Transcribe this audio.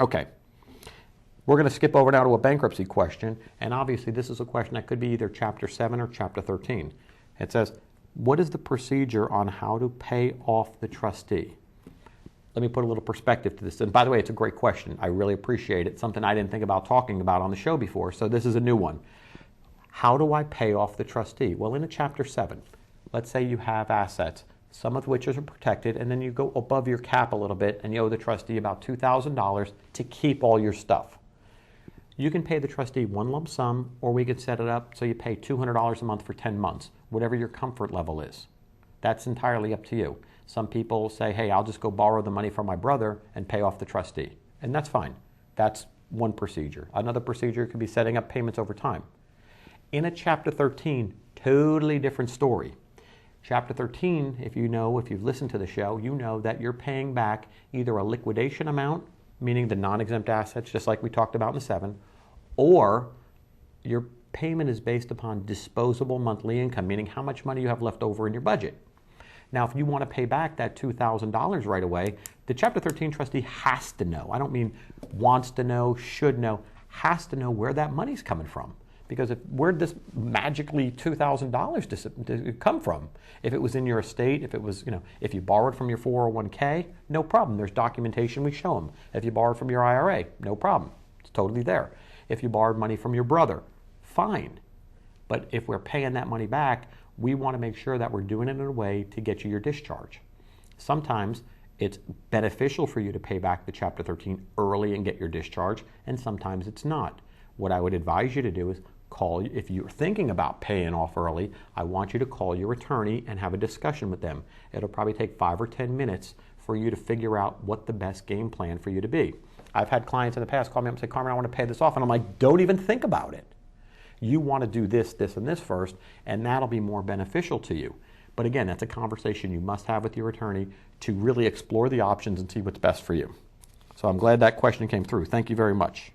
Okay. We're going to skip over now to a bankruptcy question, and obviously this is a question that could be either Chapter 7 or Chapter 13. It says, what is the procedure on how to pay off the trustee? Let me put a little perspective to this. And by the way, it's a great question. I really appreciate it. Something I didn't think about talking about on the show before, so this is a new one. How do I pay off the trustee? Well, in a Chapter 7, let's say you have assets, some of which are protected, and then you go above your cap a little bit and you owe the trustee about $2,000 to keep all your stuff. You can pay the trustee one lump sum, or we could set it up so you pay $200 a month for 10 months, whatever your comfort level is. That's entirely up to you. Some people say, hey, I'll just go borrow the money from my brother and pay off the trustee. And that's fine. That's one procedure. Another procedure could be setting up payments over time. In a Chapter 13, totally different story. Chapter 13, if you've listened to the show, you know that you're paying back either a liquidation amount, meaning the non-exempt assets, just like we talked about in the 7, or your payment is based upon disposable monthly income, meaning how much money you have left over in your budget. Now, if you want to pay back that $2,000 right away, the Chapter 13 trustee has to know. I don't mean wants to know, should know, has to know where that money's coming from. Because where'd this magically $2,000 come from? If it was in your estate, if it was, if you borrowed from your 401k, no problem. There's documentation, we show them. If you borrowed from your IRA, no problem. It's totally there. If you borrowed money from your brother, fine. But if we're paying that money back, we want to make sure that we're doing it in a way to get you your discharge. Sometimes it's beneficial for you to pay back the Chapter 13 early and get your discharge, and sometimes it's not. What I would advise you to do is if you're thinking about paying off early, I want you to call your attorney and have a discussion with them. It'll probably take 5 or 10 minutes for you to figure out what the best game plan for you to be. I've had clients in the past call me up and say, Carmen, I want to pay this off. And I'm like, don't even think about it. You want to do this, this, and this first, and that'll be more beneficial to you. But again, that's a conversation you must have with your attorney to really explore the options and see what's best for you. So I'm glad that question came through. Thank you very much.